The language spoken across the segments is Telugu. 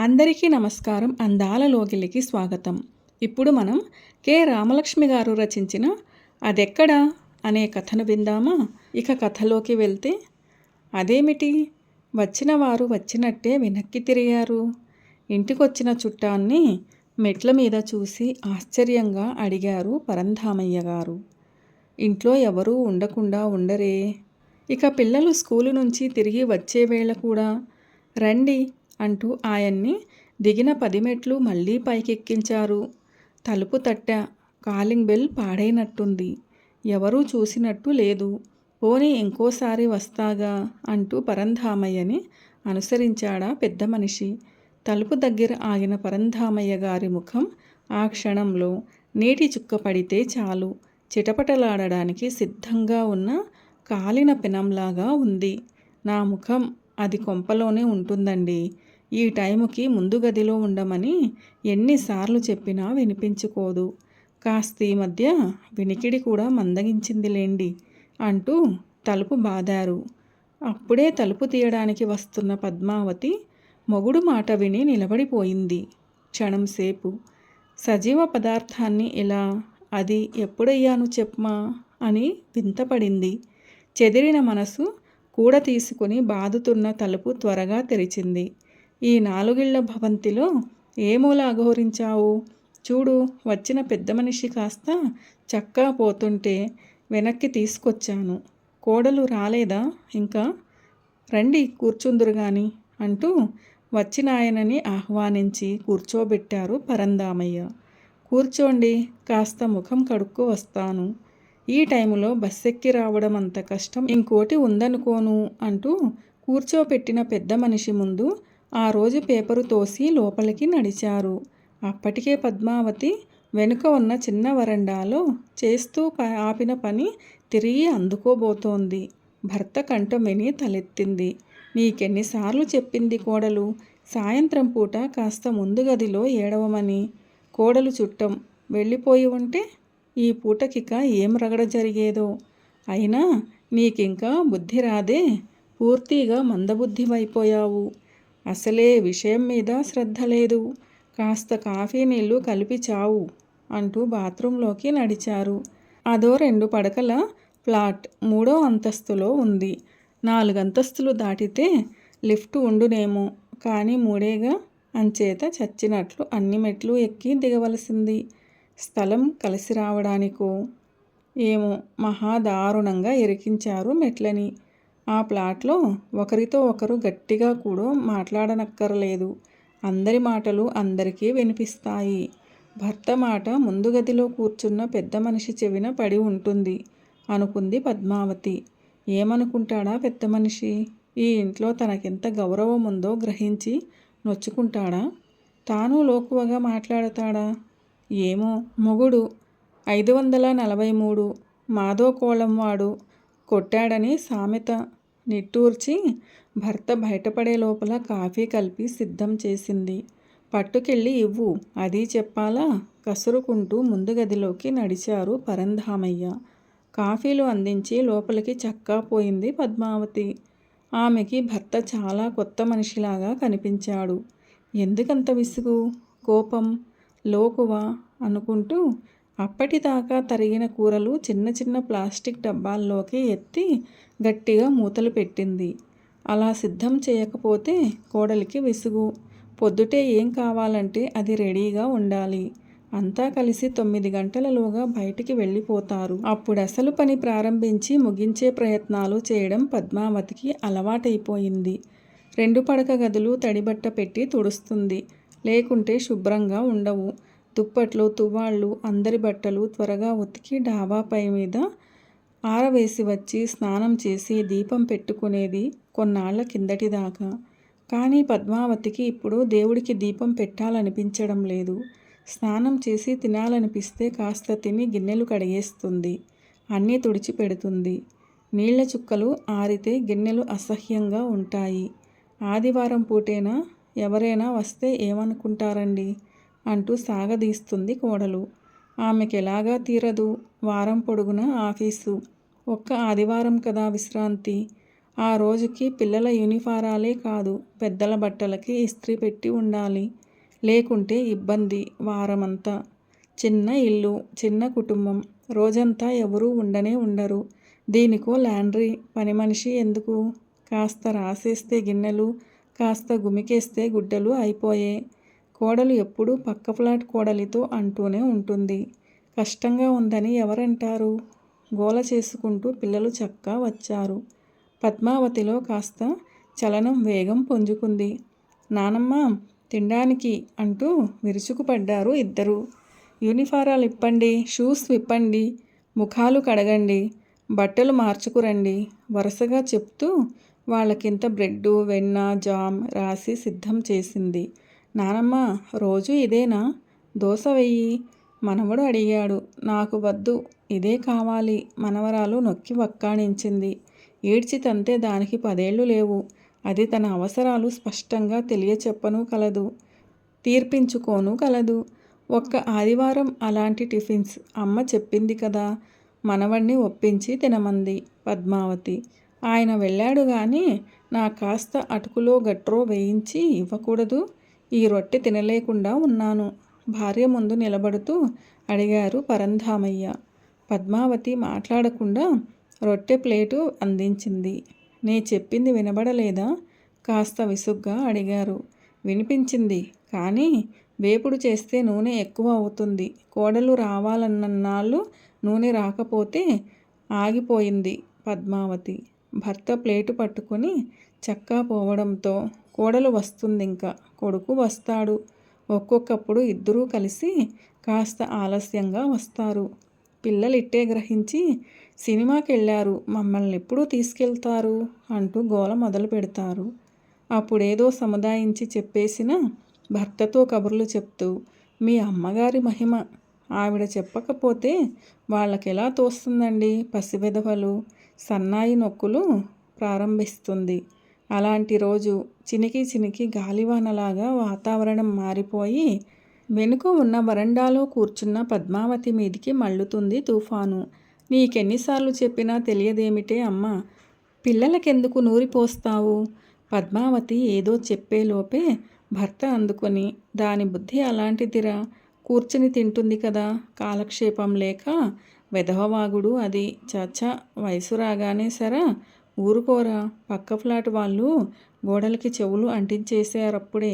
అందరికీ నమస్కారం. అందాల లోగిలికి స్వాగతం. ఇప్పుడు మనం కె రామలక్ష్మి గారు రచించిన అదెక్కడా అనే కథను విందామా? ఇక కథలోకి వెళ్తే, అదేమిటి, వచ్చిన వారు వచ్చినట్టే వెనక్కి తిరిగారు. ఇంటికొచ్చిన చుట్టాన్ని మెట్ల మీద చూసి ఆశ్చర్యంగా అడిగారు పరంధామయ్య గారు. ఇంట్లో ఎవరూ ఉండకుండా ఉండరే? ఇక పిల్లలు స్కూలు నుంచి తిరిగి వచ్చే వేళ కూడా రండి అంటూ ఆయన్ని దిగిన 10 మెట్లు మళ్ళీ పైకెక్కించారు. తలుపు తట్టా. Calling bell పాడైనట్టుంది. ఎవరూ చూసినట్టు లేదు. పోనీ ఇంకోసారి వస్తాగా అంటూ పరంధామయ్యని అనుసరించాడా పెద్ద మనిషి. తలుపు దగ్గర ఆగిన పరంధామయ్య గారి ముఖం ఆ క్షణంలో నీటి చుక్క పడితే చాలు చిటపటలాడడానికి సిద్ధంగా ఉన్న కాలిన పెనంలాగా ఉంది. నా ముఖం అది కొంపలోనే ఉంటుందండి. ఈ టైముకి ముందు గదిలో ఉండమని ఎన్నిసార్లు చెప్పినా వినిపించుకోదు. కాస్త ఈ మధ్య వినికిడి కూడా మందగించిందిలేండి అంటూ తలుపు బాదారు. అప్పుడే తలుపు తీయడానికి వస్తున్న పద్మావతి మొగుడు మాట విని నిలబడిపోయింది. క్షణంసేపు సజీవ పదార్థాన్ని ఇలా అది ఎప్పుడయ్యాను చెప్పమా అని వింతపడింది. చెదిరిన మనసు కూడ తీసుకుని బాదుతున్న తలుపు త్వరగా తెరిచింది. ఈ 4 ఇళ్ల భవంతిలో ఏ మూల అఘోరించావు? చూడు, వచ్చిన పెద్ద మనిషి కాస్త చక్కా పోతుంటే వెనక్కి తీసుకొచ్చాను. కోడలు రాలేదా ఇంకా? రండి కూర్చుందురు గాని అంటూ వచ్చిన ఆయనని ఆహ్వానించి కూర్చోబెట్టారు పరంధామయ్య. కూర్చోండి, కాస్త ముఖం కడుక్కో వస్తాను. ఈ టైములో బస్సెక్కి రావడం అంత కష్టం ఇంకోటి ఉందనుకోను అంటూ కూర్చోపెట్టిన పెద్ద మనిషి ముందు ఆ రోజు పేపరు తోసి లోపలికి నడిచారు. అప్పటికే పద్మావతి వెనుక ఉన్న చిన్న వరండాలో చేస్తూ ఆపిన పని తిరిగి అందుకోబోతోంది. భర్త కంఠం విని తలెత్తింది. నీకెన్నిసార్లు చెప్పింది కోడలు సాయంత్రం పూట కాస్త ముందు గదిలో ఏడవమని? కోడలు చుట్టం వెళ్ళిపోయి ఉంటే ఈ పూటకిక ఏం రగడ జరిగేదో. అయినా నీకింకా బుద్ధి రాదే? పూర్తిగా మందబుద్ధివైపోయావు. అసలే విషయం మీద శ్రద్ధ లేదు. కాస్త కాఫీ నీళ్లు కలిపి చావు అంటూ బాత్రూంలోకి నడిచారు. అదో 2 పడకల ఫ్లాట్ 3వ అంతస్తులో ఉంది. 4 అంతస్తులు దాటితే లిఫ్ట్ ఉండునేమో, కానీ 3ఏగా, అంచేత చచ్చినట్లు అన్ని మెట్లు ఎక్కి దిగవలసింది. స్థలం కలిసి రావడానికో ఏమో మహా దారుణంగా ఇరికించారు మెట్లని. ఆ ప్లాట్లో ఒకరితో ఒకరు గట్టిగా కూడా మాట్లాడనక్కరలేదు. అందరి మాటలు అందరికీ వినిపిస్తాయి. భర్త మాట ముందు గదిలో కూర్చున్న పెద్ద మనిషి చెవిన పడి ఉంటుంది అనుకుంది పద్మావతి. ఏమనుకుంటాడా పెద్ద మనిషి? ఈ ఇంట్లో తనకెంత గౌరవం ఉందో గ్రహించి నొచ్చుకుంటాడా? తాను లోకువగా మాట్లాడతాడా? ఏమో. మొగుడు 543 మాదో కోళంవాడు కొట్టాడని సామెత. నిట్టూర్చి భర్త బయటపడే లోపల కాఫీ కలిపి సిద్ధం చేసింది. పట్టుకెళ్ళి ఇవ్వు, అది చెప్పాలా? కసురుకుంటూ ముందు గదిలోకి నడిచారు పరంధామయ్య. కాఫీలు అందించి లోపలికి చక్కా పోయింది పద్మావతి. ఆమెకి భర్త చాలా కొత్త మనిషిలాగా కనిపించాడు. ఎందుకంత విసుగు, కోపం, లోకువ అనుకుంటూ అప్పటిదాకా తరిగిన కూరలు చిన్న చిన్న ప్లాస్టిక్ డబ్బాల్లోకి ఎత్తి గట్టిగా మూతలు పెట్టింది. అలా సిద్ధం చేయకపోతే కోడలికి విసుగు. పొద్దుటే ఏం కావాలంటే అది రెడీగా ఉండాలి. అంతా కలిసి 9 గంటలలోగా బయటికి వెళ్ళిపోతారు. అప్పుడసలు పని ప్రారంభించి ముగించే ప్రయత్నాలు చేయడం పద్మావతికి అలవాటైపోయింది. 2 పడక గదులు తడిబట్ట పెట్టి తుడుస్తుంది. లేకుంటే శుభ్రంగా ఉండవు. దుప్పట్లు, తువ్వాళ్ళు, అందరి బట్టలు త్వరగా ఉతికి డాబాపై మీద ఆరవేసి వచ్చి స్నానం చేసి దీపం పెట్టుకునేది కొన్నాళ్ల కిందటిదాకా. కానీ పద్మావతికి ఇప్పుడు దేవుడికి దీపం పెట్టాలనిపించడం లేదు. స్నానం చేసి తినాలనిపిస్తే కాస్త తిని గిన్నెలు కడిగేస్తుంది. అన్నీ తుడిచిపెడుతుంది. నీళ్ల చుక్కలు ఆరితే గిన్నెలు అసహ్యంగా ఉంటాయి. ఆదివారం పూటేనా? ఎవరైనా వస్తే ఏమనుకుంటారండి అంటూ సాగదీస్తుంది కోడలు. ఆమెకెలాగా తీరదు. వారం పొడుగునా ఆఫీసు. ఒక్క ఆదివారం కదా విశ్రాంతి. ఆ రోజుకి పిల్లల యూనిఫారాలే కాదు, పెద్దల బట్టలకి ఇస్త్రీ పెట్టి ఉండాలి. లేకుంటే ఇబ్బంది వారమంతా. చిన్న ఇల్లు, చిన్న కుటుంబం, రోజంతా ఎవరూ ఉండనే ఉండరు. దీనికో లాండ్రీ పని మనిషి ఎందుకు? కాస్త రాసేస్తే గిన్నెలు, కాస్త గుమికేస్తే గుడ్డలు అయిపోయే. కోడలు ఎప్పుడూ పక్క ఫ్లాట్ కోడలితో అంటూనే ఉంటుంది. కష్టంగా ఉందని ఎవరంటారు? గోల చేసుకుంటూ పిల్లలు చక్కా వచ్చారు. పద్మావతిలో కాస్త చలనం వేగం పుంజుకుంది. నానమ్మ తినడానికి అంటూ విరుచుకుపడ్డారు ఇద్దరూ. యూనిఫారాలు ఇప్పండి, షూస్ విప్పండి, ముఖాలు కడగండి, బట్టలు మార్చుకురండి వరుసగా చెప్తూ వాళ్ళకింత బ్రెడ్డు, వెన్న, జామ్ రాసి సిద్ధం చేసింది. నానమ్మ రోజు ఇదేనా? దోశ వెయ్యి మనవడు అడిగాడు. నాకు వద్దు, ఇదే కావాలి మనవరాలు నొక్కి వక్కాణించింది. ఏడ్చి తంతే దానికి 10 ఏళ్ళు లేవు. అది తన అవసరాలు స్పష్టంగా తెలియచెప్పనూ కలదు, తీర్పించుకోనూ కలదు. ఒక్క ఆదివారం అలాంటి టిఫిన్స్ అమ్మ చెప్పింది కదా. మనవణ్ణి ఒప్పించి తినమంది పద్మావతి. ఆయన వెళ్ళాడు గాని నా కాస్త అటుకులో గట్రో వేయించి ఇవ్వకూడదు? ఈ రొట్టె తినలేకుండా ఉన్నాను భార్య ముందు నిలబడుతూ అడిగారు పరంధామయ్య. పద్మావతి మాట్లాడకుండా రొట్టె ప్లేటు అందించింది. నే చెప్పింది వినబడలేదా? కాస్త విసుగ్గా అడిగారు. వినిపించింది, కానీ వేపుడు చేస్తే నూనె ఎక్కువ అవుతుంది. కోడలు రావాలన్నన్నాళ్ళు నూనె రాకపోతే ఆగిపోయింది పద్మావతి. భర్త ప్లేటు పట్టుకుని చక్కా పోవడంతో కోడలు వస్తుందింకా, కొడుకు వస్తాడు. ఒక్కొక్కప్పుడు ఇద్దరూ కలిసి కాస్త ఆలస్యంగా వస్తారు. పిల్లలిట్టే గ్రహించి సినిమాకెళ్ళారు, మమ్మల్నెప్పుడు తీసుకెళ్తారు అంటూ గోల మొదలు పెడతారు. అప్పుడేదో సముదాయించి చెప్పేసిన భర్తతో కబుర్లు చెప్తూ మీ అమ్మగారి మహిమ, ఆవిడ చెప్పకపోతే వాళ్ళకెలా తోస్తుందండి పసివెధవలు, సన్నాయి నొక్కులు ప్రారంభిస్తుంది. అలాంటి రోజు చినికి చినికి గాలివానలాగా వాతావరణం మారిపోయి వెనుక ఉన్న వరండాలో కూర్చున్న పద్మావతి మీదికి మళ్ళుతుంది తుఫాను. నీకెన్నిసార్లు చెప్పినా తెలియదేమిటే అమ్మా, పిల్లలకెందుకు నూరిపోస్తావు? పద్మావతి ఏదో చెప్పేలోపే భర్త అందుకొని దాని బుద్ధి అలాంటిదిరా, కూర్చుని తింటుంది కదా, కాలక్షేపం లేక వెధవవాగుడు అది. చాచా, వయసు రాగానే సరా, ఊరుకోరా, పక్క ఫ్లాట్ వాళ్ళు గోడలకి చెవులు అంటించేశారప్పుడే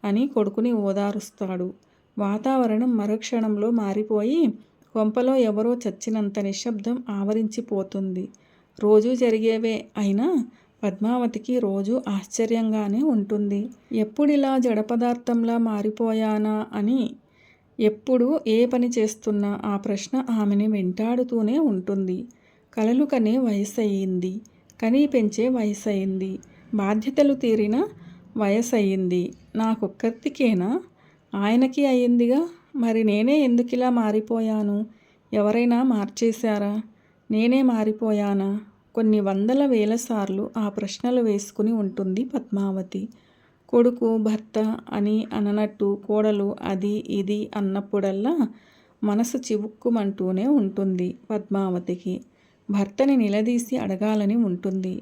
అని కొడుకుని ఓదారుస్తాడు. వాతావరణం మరుక్షణంలో మారిపోయి కొంపలో ఎవరో చచ్చినంత నిశ్శబ్దం ఆవరించిపోతుంది. రోజూ జరిగేవే అయినా పద్మావతికి రోజు ఆశ్చర్యంగానే ఉంటుంది. ఎప్పుడిలా జడపదార్థంలా మారిపోయానా అని. ఎప్పుడు ఏ పని చేస్తున్నా ఆ ప్రశ్న ఆమెని వెంటాడుతూనే ఉంటుంది. కలలు కనే వయసయ్యింది, కనీ పెంచే వయసయింది, బాధ్యతలు తీరిన వయసయ్యింది. నాకొక్కర్తికేనా? ఆయనకి అయ్యిందిగా. మరి నేనే ఎందుకిలా మారిపోయాను? ఎవరైనా మార్చేశారా? నేనే మారిపోయానా? కొన్ని వందల వేల సార్లు ఆ ప్రశ్నలు వేసుకుని ఉంటుంది పద్మావతి. కొడుకు, భర్త అని అననట్టు కోడలు అది ఇది అన్నప్పుడల్లా మనసు చివుక్కుమంటూనే ఉంటుంది పద్మావతికి. భర్తని నిలదీసి అడగాలని ఉంటుంది,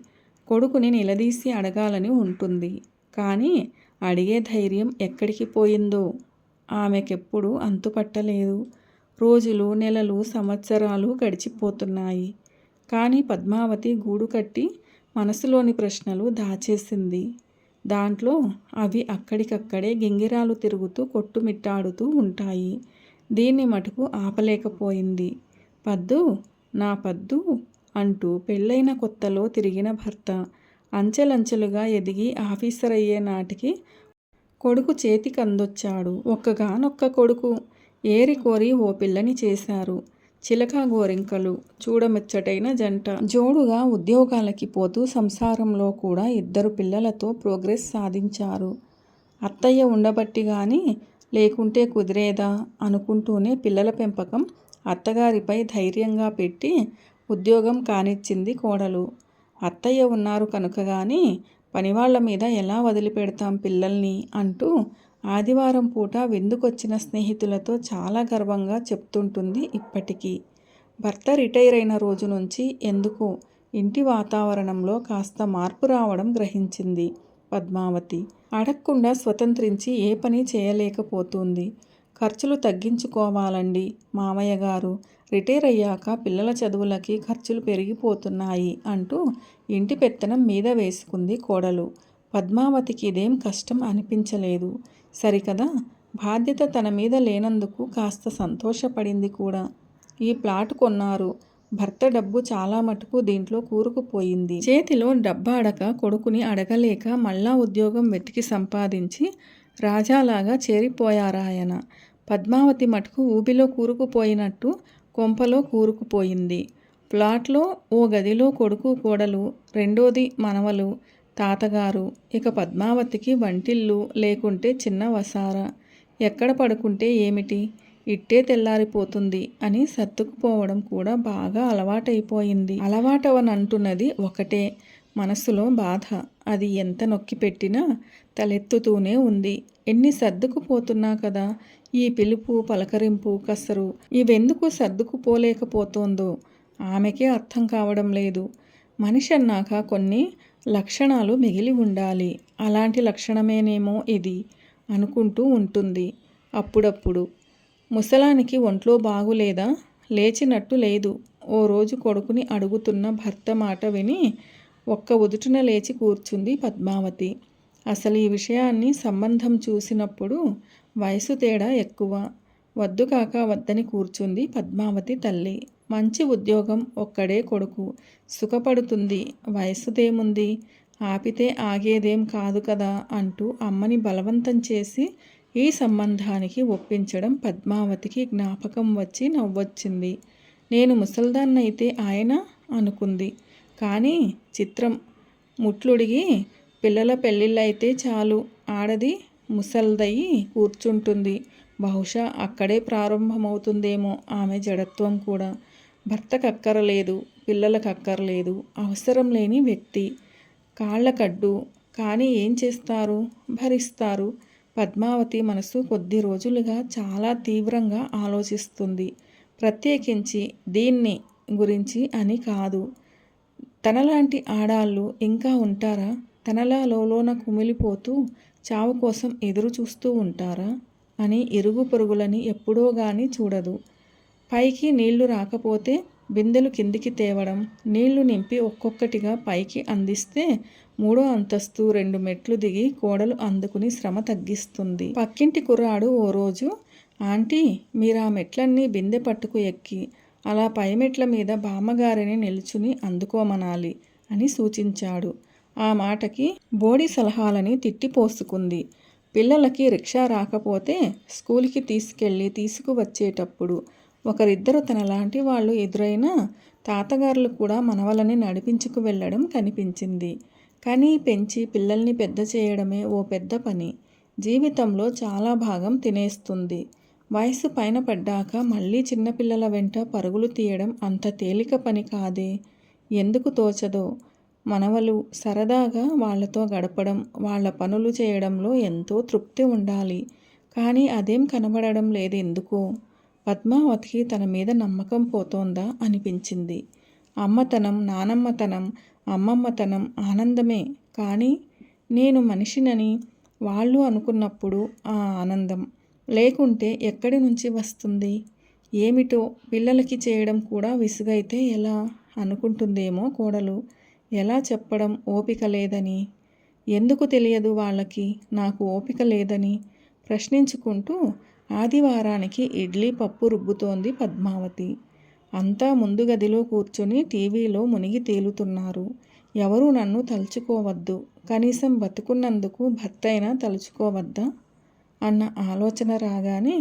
కొడుకుని నిలదీసి అడగాలని ఉంటుంది. కానీ అడిగే ధైర్యం ఎక్కడికి పోయిందో ఆమెకెప్పుడు అంతుపట్టలేదు. రోజులు, నెలలు, సంవత్సరాలు గడిచిపోతున్నాయి. కానీ పద్మావతి గూడు కట్టి మనసులోని ప్రశ్నలు దాచేసింది. దాంట్లో అవి అక్కడికక్కడే గింగిరాలు తిరుగుతూ కొట్టుమిట్టాడుతూ ఉంటాయి. దీన్ని మటుకు ఆపలేకపోయింది. పద్దు, నా పద్దు అంటూ పెళ్ళైన కొత్తలో తిరిగిన భర్త అంచెలంచెలుగా ఎదిగి ఆఫీసర్ అయ్యే నాటికి కొడుకు చేతికందొచ్చాడు. ఒక్కగానొక్క కొడుకు. ఏరి కోరి ఓ పిల్లని చేశారు. చిలక గోరింకలు, చూడముచ్చటైన జంట. జోడుగా ఉద్యోగాలకి పోతూ సంసారంలో కూడా 2 పిల్లలతో ప్రోగ్రెస్ సాధించారు. అత్తయ్య ఉండబట్టి గాని లేకుంటే కుదిరేదా అనుకుంటూనే పిల్లల పెంపకం అత్తగారిపై ధైర్యంగా పెట్టి ఉద్యోగం కానిచ్చింది కోడలు. అత్తయ్య ఉన్నారు కనుక గాని పనివాళ్ల మీద ఎలా వదిలిపెడతాం పిల్లల్ని అంటూ ఆదివారం పూట విందుకొచ్చిన స్నేహితులతో చాలా గర్వంగా చెప్తుంటుంది ఇప్పటికీ. భర్త రిటైర్ అయిన రోజు నుంచి ఎందుకో ఇంటి వాతావరణంలో కాస్త మార్పు రావడం గ్రహించింది పద్మావతి. అడగకుండా స్వతంత్రించి ఏ పని చేయలేకపోతుంది. ఖర్చులు తగ్గించుకోవాలండి మామయ్య గారు. రిటైర్ అయ్యాక పిల్లల చదువులకి ఖర్చులు పెరిగిపోతున్నాయి అంటూ ఇంటి పెత్తనం మీద వేసుకుంది కోడలు. పద్మావతికి ఇదేం కష్టం అనిపించలేదు. సరికదా, బాధ్యత తన మీద లేనందుకు కాస్త సంతోషపడింది కూడా. ఈ ప్లాట్ కొన్నారు. భర్త డబ్బు చాలా మటుకు దీంట్లో కూరుకుపోయింది. చేతిలో డబ్బాడక కొడుకుని అడగలేక మళ్ళా ఉద్యోగం వెతికి సంపాదించి రాజాలాగా చేరిపోయారాయన. పద్మావతి మటుకు ఊబిలో కూరుకుపోయినట్టు కొంపలో కూరుకుపోయింది. ప్లాట్లో ఓ గదిలో కొడుకు కోడలు, రెండోది మనవలు, తాతగారు. ఇక పద్మావతికి వంటిల్లు, లేకుంటే చిన్న వసార. ఎక్కడ పడుకుంటే ఏమిటి, ఇట్టే తెల్లారిపోతుంది అని సర్దుకుపోవడం కూడా బాగా అలవాటైపోయింది. అలవాటవనంటున్నది ఒకటే, మనసులో బాధ. అది ఎంత నొక్కి పెట్టినా తలెత్తుతూనే ఉంది. ఎన్ని సర్దుకుపోతున్నా కదా ఈ పిలుపు, పలకరింపు, కసరు. ఇవెందుకు సర్దుకుపోలేకపోతోందో ఆమెకే అర్థం కావడం లేదు. మనిషి అన్నాక కొన్ని లక్షణాలు మిగిలి ఉండాలి. అలాంటి లక్షణమేనేమో ఇది అనుకుంటూ ఉంటుంది అప్పుడప్పుడు. ముసలానికి ఒంట్లో బాగులేదా? లేచినట్టు లేదు. ఓ రోజు కొడుకుని అడుగుతున్న భర్త మాట విని ఒక్క ఉదుటున లేచి కూర్చుంది పద్మావతి. అసలు ఈ విషయాన్ని సంబంధం చూసినప్పుడు వయసు తేడా ఎక్కువ. వద్దు కాక వద్దని కూర్చుంది పద్మావతి తల్లి. మంచి ఉద్యోగం, ఒక్కడే కొడుకు, సుఖపడుతుంది. వయసుదేముంది, ఆపితే ఆగేదేం కాదు కదా అంటూ అమ్మని బలవంతం చేసి ఈ సంబంధానికి ఒప్పించడం పద్మావతికి జ్ఞాపకం వచ్చి నవ్వొచ్చింది. నేను ముసల్దాన్నైతే ఆయన అనుకుంది. కానీ చిత్రం, ముట్లుడిగి పిల్లల పెళ్ళిళ్ళైతే చాలు ఆడది ముసల్దయి కూర్చుంటుంది. బహుశా అక్కడే ప్రారంభమవుతుందేమో ఆమె జడత్వం కూడా. భర్తకక్కరలేదు, పిల్లలకక్కర్లేదు, అవసరం లేని వ్యక్తి. కాళ్ళకడ్డు. కానీ ఏం చేస్తారు, భరిస్తారు. పద్మావతి మనసు కొద్ది రోజులుగా చాలా తీవ్రంగా ఆలోచిస్తుంది. ప్రత్యేకించి దీన్ని గురించి అని కాదు. తనలాంటి ఆడాళ్ళు ఇంకా ఉంటారా? తనలా లోలోన కుమిలిపోతూ చావు కోసం ఎదురు చూస్తూ ఉంటారా అని ఇరుగు పొరుగులని ఎప్పుడో గాని చూడదు. పైకి నీళ్లు రాకపోతే బిందెలు కిందికి తేవడం, నీళ్లు నింపి ఒక్కొక్కటిగా పైకి అందిస్తే 3వ అంతస్తు 2 మెట్లు దిగి కోడలు అందుకుని శ్రమ తగ్గిస్తుంది. పక్కింటి కుర్రాడు ఓ రోజు, ఆంటీ మీరా మెట్లన్నీ బిందె పట్టుకు ఎక్కి అలా పై మెట్ల మీద బామ్మగారిని నిల్చుని అందుకోమనాలి అని సూచించాడు. ఆ మాటకి బోడి సలహాలని తిట్టిపోసుకుంది. పిల్లలకి రిక్షా రాకపోతే స్కూల్కి తీసుకెళ్ళి తీసుకువచ్చేటప్పుడు ఒకరిద్దరు తనలాంటి వాళ్ళు ఎదురైనా తాతగారులు కూడా మనవలని నడిపించుకు వెళ్ళడం కనిపించింది. కానీ పెంచి పిల్లల్ని పెద్ద చేయడమే ఓ పెద్ద పని. జీవితంలో చాలా భాగం తినేస్తుంది. వయసు పైన పడ్డాక మళ్ళీ చిన్నపిల్లల వెంట పరుగులు తీయడం అంత తేలిక పని కాదే. ఎందుకు తోచదో. మనవలు సరదాగా వాళ్లతో గడపడం, వాళ్ల పనులు చేయడంలో ఎంతో తృప్తి ఉండాలి. కానీ అదేం కనబడడం లేదు ఎందుకో. పద్మావతికి తన మీద నమ్మకం పోతోందా అనిపించింది. అమ్మతనం, నానమ్మతనం, అమ్మమ్మతనం ఆనందమే. కానీ నేను మనిషినని వాళ్ళు అనుకున్నప్పుడు ఆ ఆనందం లేకుంటే ఎక్కడి నుంచి వస్తుంది? ఏమిటో పిల్లలకి చేయడం కూడా విసుగైతే ఎలా అనుకుంటుందేమో కోడలు. ఎలా చెప్పడం ఓపిక లేదని? ఎందుకు తెలియదు వాళ్ళకి నాకు ఓపిక లేదని? ప్రశ్నించుకుంటూ ఆదివారానికి ఇడ్లీ పప్పు రుబ్బుతోంది పద్మావతి. అంతా ముందు గదిలో కూర్చొని టీవీలో మునిగి తేలుతున్నారు. ఎవరూ నన్ను తలుచుకోవద్దు, కనీసం బతుకున్నందుకు భర్తైనా తలుచుకోవద్దా అన్న ఆలోచన రాగానే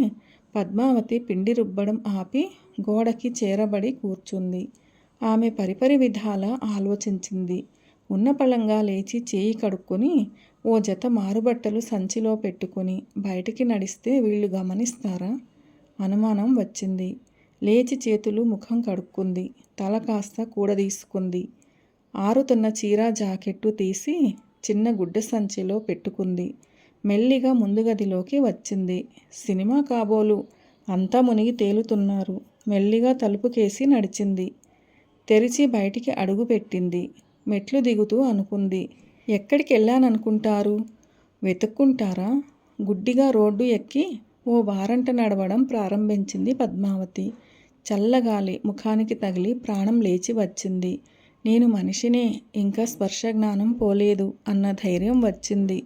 పద్మావతి పిండి రుబ్బడం ఆపి గోడకి చేరబడి కూర్చుంది. ఆమె పరిపరి విధాల ఆలోచించింది. ఉన్నపళంగా లేచి చేయి కడుక్కొని ఓ జత మారుబట్టలు సంచిలో పెట్టుకుని బయటికి నడిస్తే వీళ్ళు గమనిస్తారా? అనుమానం వచ్చింది. లేచి చేతులు ముఖం కడుక్కుంది. తల కాస్త కూడదీసుకుంది. ఆరుతున్న చీర జాకెట్టు తీసి చిన్న గుడ్డ సంచిలో పెట్టుకుంది. మెల్లిగా ముందు గదిలోకి వచ్చింది. సినిమా కాబోలు అంతా మునిగి తేలుతున్నారు. మెల్లిగా తలుపుకేసి నడిచింది. తెరిచి బయటికి అడుగు పెట్టింది. మెట్లు దిగుతూ అనుకుంది, ఎక్కడికి వెళ్ళాననుకుంటారు? వెతుక్కుంటారా? గుడ్డిగా రోడ్డు ఎక్కి ఓ వారంట నడవడం ప్రారంభించింది పద్మావతి. చల్లగాలి ముఖానికి తగిలి ప్రాణం లేచి వచ్చింది. నేను మనిషినే, ఇంకా స్పర్శ జ్ఞానం పోలేదు అన్న ధైర్యం వచ్చింది.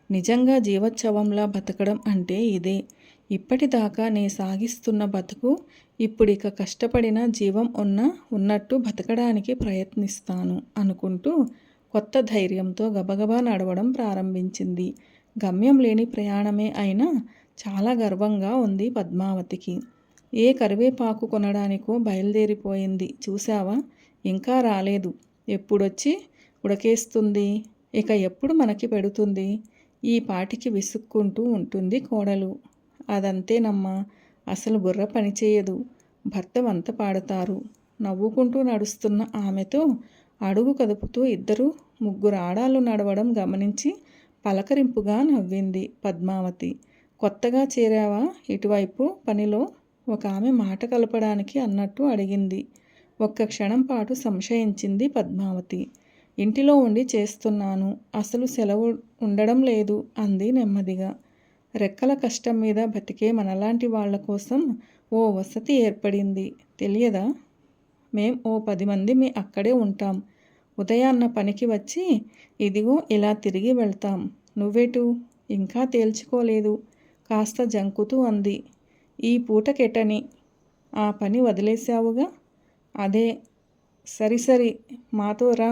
నిజంగా జీవోత్సవంలా బతకడం అంటే ఇదే. ఇప్పటిదాకా నే సాగిస్తున్న బతుకు ఇప్పుడిక కష్టపడిన జీవం ఉన్నట్టు బతకడానికి ప్రయత్నిస్తాను అనుకుంటూ కొత్త ధైర్యంతో గబగబా నడవడం ప్రారంభించింది. గమ్యం లేని ప్రయాణమే అయినా చాలా గర్వంగా ఉంది పద్మావతికి. ఏ కరివేపాకు కొనడానికో బయలుదేరిపోయింది. చూసావా, ఇంకా రాలేదు. ఎప్పుడొచ్చి ఉడకేస్తుంది, ఇక ఎప్పుడు మనకి పెడుతుంది? ఈ పాటికి విసుక్కుంటూ ఉంటుంది కోడలు. అదంతేనమ్మా, అసలు బుర్ర పనిచేయదు. భర్త వంత పాడతారు. నవ్వుకుంటూ నడుస్తున్న ఆమెతో అడుగు కదుపుతూ ఇద్దరు ముగ్గురు ఆడాళ్ళు నడవడం గమనించి పలకరింపుగా నవ్వింది పద్మావతి. కొత్తగా చేరావా ఇటువైపు పనిలో? ఒక ఆమె మాట కలపడానికి అన్నట్టు అడిగింది. ఒక్క క్షణం పాటు సంశయించింది పద్మావతి. ఇంటిలో ఉండి చేస్తున్నాను, అసలు సెలవు ఉండడం లేదు అంది నెమ్మదిగా. రెక్కల కష్టం మీద బతికే మనలాంటి వాళ్ళ కోసం ఓ వసతి ఏర్పడింది, తెలియదా? మేం ఓ 10 మంది మీ అక్కడే ఉంటాం. ఉదయాన్న పనికి వచ్చి ఇదిగో ఇలా తిరిగి వెళ్తాం. నువ్వెటు? ఇంకా తేల్చుకోలేదు కాస్త జంకుతూ అంది. ఈ పూటకెటని? ఆ పని వదిలేశావుగా? అదే. సరి మాతో రా.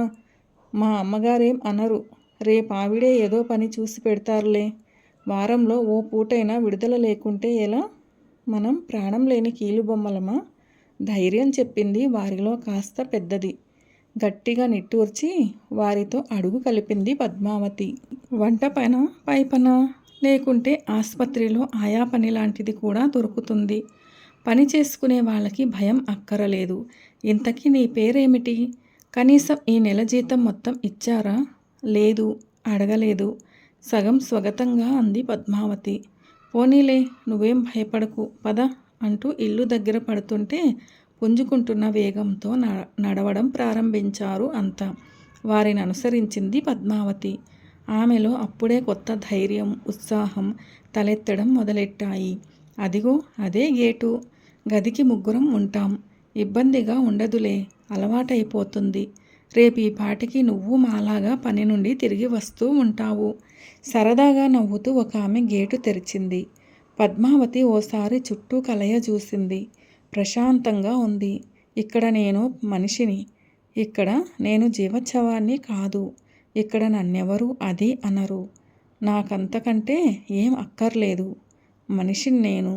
మా అమ్మగారేం అనరు. రేపావిడే ఏదో పని చూసి పెడతారులే. వారంలో ఓ పూటైనా విడుదల లేకుంటే ఎలా? మనం ప్రాణం లేని కీలుబొమ్మలమా? ధైర్యం చెప్పింది వారిలో కాస్త పెద్దది. గట్టిగా నిట్టూర్చి వారితో అడుగు కలిపింది పద్మావతి. వంట పనా, పై పనా? లేకుంటే ఆస్పత్రిలో ఆయా పని లాంటిది కూడా దొరుకుతుంది. పని చేసుకునే వాళ్ళకి భయం అక్కరలేదు. ఇంతకీ నీ పేరేమిటి? కనీసం ఈ నెల జీతం మొత్తం ఇచ్చారా? లేదు, అడగలేదు. సగం స్వగతంగా అంది పద్మావతి. పోనీలే, నువ్వేం భయపడకు, పద అంటూ ఇల్లు దగ్గర పడుతుంటే పుంజుకుంటున్న వేగంతో నడవడం ప్రారంభించారు అంతా. వారిని అనుసరించింది పద్మావతి. ఆమెలో అప్పుడే కొత్త ధైర్యం, ఉత్సాహం తలెత్తడం మొదలెట్టాయి. అదిగో అదే గేటు. గదికి ముగ్గురం ఉంటాం. ఇబ్బందిగా ఉండదులే, అలవాటైపోతుంది. రేపు ఈ పాటికి నువ్వు మాలాగా పని నుండి తిరిగి వస్తూ ఉంటావు. సరదాగా నవ్వుతూ ఒక ఆమె గేటు తెరిచింది. పద్మావతి ఓసారి చుట్టూ కలయ చూసింది. ప్రశాంతంగా ఉంది. ఇక్కడ నేను మనిషిని. ఇక్కడ నేను జీవోత్సవాన్ని కాదు. ఇక్కడ నన్నెవరూ అది అనరు. నాకంతకంటే ఏం అక్కర్లేదు. మనిషిని నేను.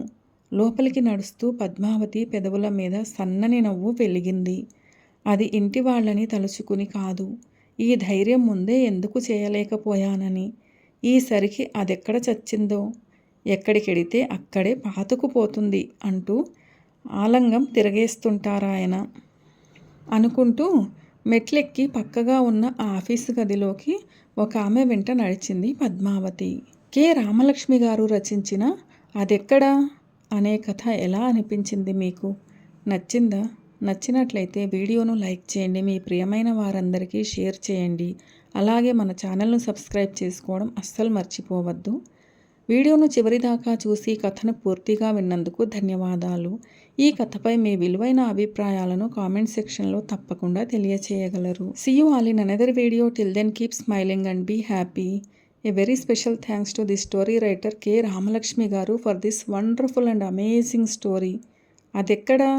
లోపలికి నడుస్తూ పద్మావతి పెదవుల మీద సన్నని నవ్వు వెలిగింది. అది ఇంటి వాళ్ళని తలుచుకుని కాదు, ఈ ధైర్యం ముందే ఎందుకు చేయలేకపోయానని. ఈసరికి అదెక్కడ చచ్చిందో, ఎక్కడికెడితే అక్కడే పాతుకుపోతుంది అంటూ ఆలంగం తిరగేస్తుంటారాయన అనుకుంటూ మెట్లెక్కి పక్కగా ఉన్న ఆ ఆఫీసు గదిలోకి ఒక ఆమె వెంట నడిచింది పద్మావతి. కె. రామలక్ష్మి గారు రచించిన అదెక్కడా అనే కథ ఎలా అనిపించింది మీకు? నచ్చిందా? నచ్చినట్లయితే వీడియోను లైక్ చేయండి, మీ ప్రియమైన వారందరికీ షేర్ చేయండి. అలాగే మన ఛానల్ను సబ్స్క్రైబ్ చేసుకోవడం అస్సలు మర్చిపోవద్దు. వీడియోను చివరిదాకా చూసి కథను పూర్తిగా విన్నందుకు ధన్యవాదాలు. ఈ కథపై మీ విలువైన అభిప్రాయాలను కామెంట్ సెక్షన్లో తప్పకుండా తెలియచేయగలరు. See you all in another video. Till then, keep smiling and be happy. A very special thanks to the story writer K. Ramalakshmi Garu for this wonderful and amazing story. అదెక్కడా